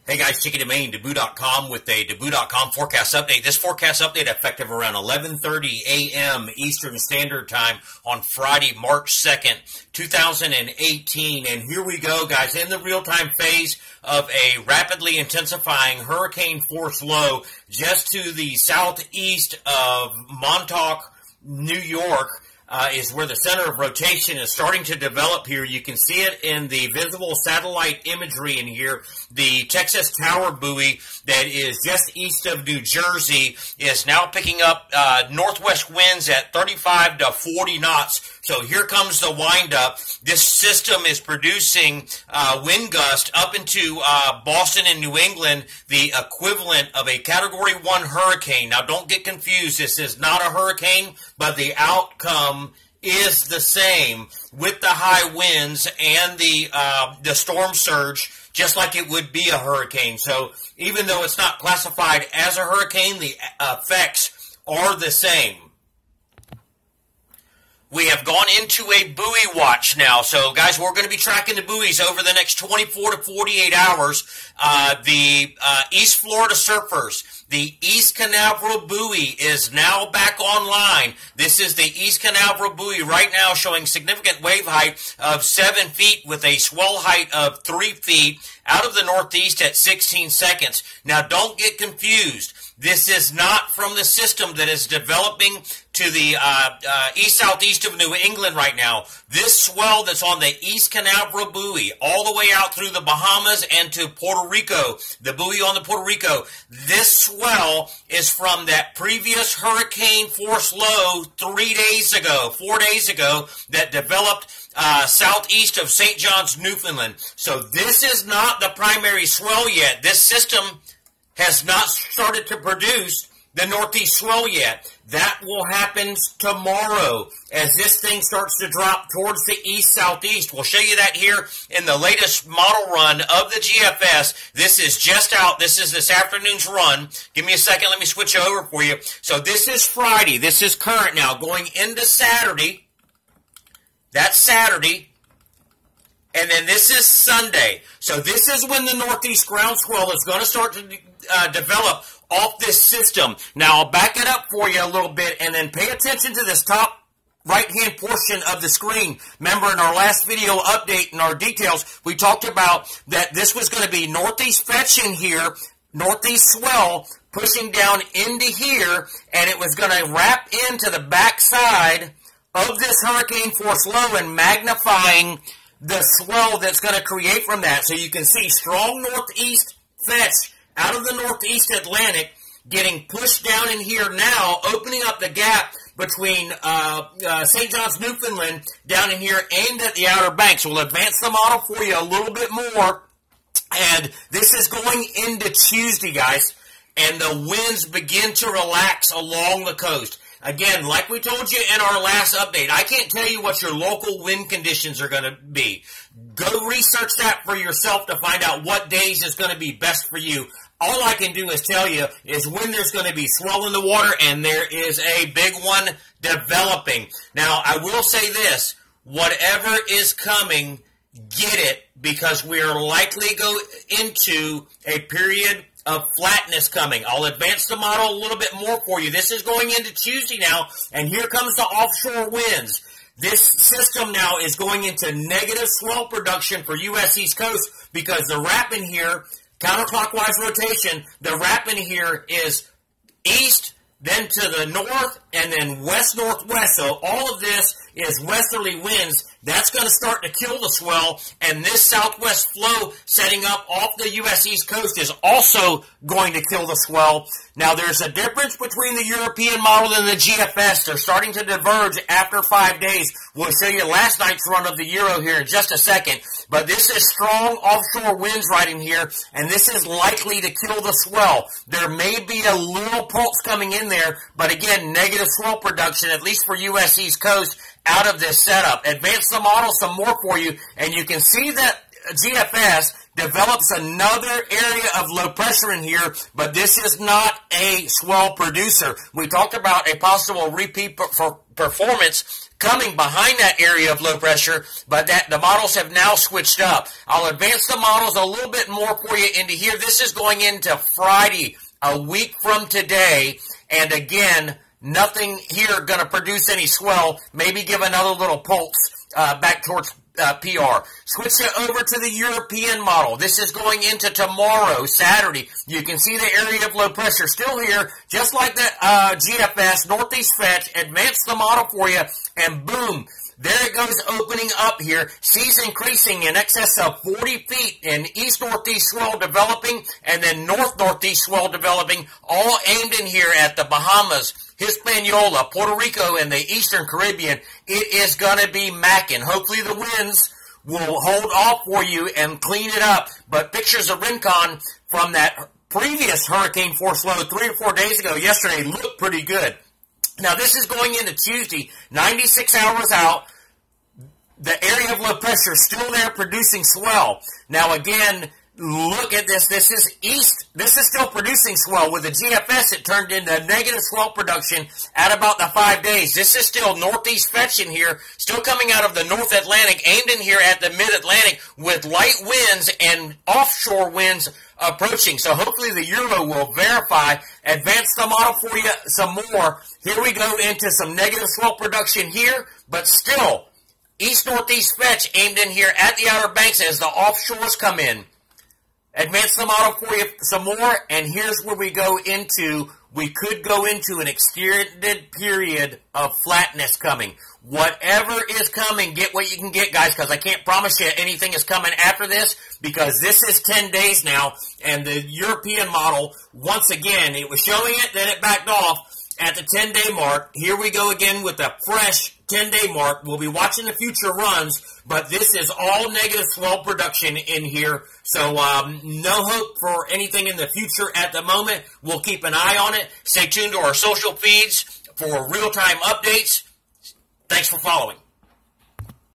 Hey guys, Chicky Domain, Debut.com with a Debut.com forecast update. This forecast update effective around 11:30 a.m. Eastern Standard Time on Friday, March 2nd, 2018. And here we go, guys, in the real-time phase of a rapidly intensifying hurricane force low just to the southeast of Montauk, New York. Is where the center of rotation is starting to develop here. You can see it in the visible satellite imagery in here. The Texas Tower buoy that is just east of New Jersey is now picking up northwest winds at 35 to 40 knots. So here comes the windup. This system is producing wind gust up into Boston and New England, the equivalent of a Category 1 hurricane. Now, don't get confused. This is not a hurricane, but the outcome is the same with the high winds and the storm surge, just like it would be a hurricane. So even though it's not classified as a hurricane, the effects are the same. We have gone into a buoy watch now. So, guys, we're going to be tracking the buoys over the next 24 to 48 hours. The East Florida surfers, the East Canaveral buoy is now back online. This is the East Canaveral buoy right now showing significant wave height of 7 feet with a swell height of 3 feet out of the northeast at 16 seconds. Now, don't get confused. This is not from the system that is developing to the east-southeast of New England right now. This swell that's on the East Canaveral buoy all the way out through the Bahamas and to Puerto Rico, the buoy on the Puerto Rico, this swell is from that previous hurricane force low 4 days ago that developed southeast of St. John's, Newfoundland. So this is not the primary swell yet. This system has not started to produce the northeast swell yet. That will happen tomorrow as this thing starts to drop towards the east-southeast. We'll show you that here in the latest model run of the GFS. This is just out. This is this afternoon's run. Give me a second. Let me switch over for you. So this is Friday. This is current now. Going into Saturday. That's Saturday. And then this is Sunday. So this is when the northeast groundswell is going to start to develop off this system. Now, I'll back it up for you a little bit and then pay attention to this top right-hand portion of the screen. Remember, in our last video update and our details, we talked about that this was going to be northeast fetching here, northeast swell pushing down into here, and it was going to wrap into the backside of this hurricane force low and magnifying the swell that's going to create from that. So you can see strong northeast fetch out of the northeast Atlantic getting pushed down in here now, opening up the gap between St. John's, Newfoundland down in here aimed at the Outer Banks. We'll advance the model for you a little bit more. And this is going into Tuesday, guys. And the winds begin to relax along the coast. Again, like we told you in our last update, I can't tell you what your local wind conditions are going to be. Go research that for yourself to find out what days is going to be best for you. All I can do is tell you is when there's going to be swell in the water, and there is a big one developing. Now, I will say this. Whatever is coming, get it, because we are likely go into a period of flatness coming. I'll advance the model a little bit more for you. This is going into Tuesday now, and here comes the offshore winds. This system now is going into negative swell production for U.S. East Coast because the wrap in here, counterclockwise rotation, the wrap in here is east, then to the north, and then west-northwest. So all of this is westerly winds. That's going to start to kill the swell, and this southwest flow setting up off the U.S. East Coast is also going to kill the swell. Now, there's a difference between the European model and the GFS. They're starting to diverge after 5 days. We'll show you last night's run of the Euro here in just a second. But this is strong offshore winds right in here, and this is likely to kill the swell. There may be a little pulse coming in there, but again, negative swell production, at least for U.S. East Coast, out of this setup. Advance the model some more for you, and you can see that GFS develops another area of low pressure in here, but this is not a swell producer. We talked about a possible repeat performance coming behind that area of low pressure, but that the models have now switched up. I'll advance the models a little bit more for you into here. This is going into Friday, a week from today, and again, nothing here going to produce any swell. Maybe give another little pulse back towards PR. Switch it over to the European model. This is going into tomorrow, Saturday. You can see the area of low pressure still here, just like the GFS, Northeast Fetch. Advance the model for you, and boom, there it goes, opening up here. Seas increasing in excess of 40 feet in east-northeast swell developing, and then north-northeast swell developing, all aimed in here at the Bahamas, Hispaniola, Puerto Rico, and the Eastern Caribbean. It is going to be macking. Hopefully the winds will hold off for you and clean it up. But pictures of Rincon from that previous hurricane force low 3 or 4 days ago, yesterday, looked pretty good. Now this is going into Tuesday, 96 hours out. The area of low pressure is still there producing swell. Now again, look at this. This is east. This is still producing swell. With the GFS, it turned into negative swell production at about the 5 days. This is still northeast fetch in here, still coming out of the North Atlantic, aimed in here at the mid-Atlantic with light winds and offshore winds approaching. So hopefully the Euro will verify. Advance the model for you some more. Here we go into some negative swell production here, but still east-northeast fetch aimed in here at the Outer Banks as the offshores come in. Advance the model for you some more, and here's where we go into, we could go into an extended period of flatness coming. Whatever is coming, get what you can get, guys, because I can't promise you anything is coming after this, because this is 10 days now, and the European model, once again, it was showing it, then it backed off at the 10-day mark. Here we go again with the fresh 10-day mark. We'll be watching the future runs, but this is all negative swell production in here. So no hope for anything in the future at the moment. We'll keep an eye on it. Stay tuned to our social feeds for real-time updates. Thanks for following.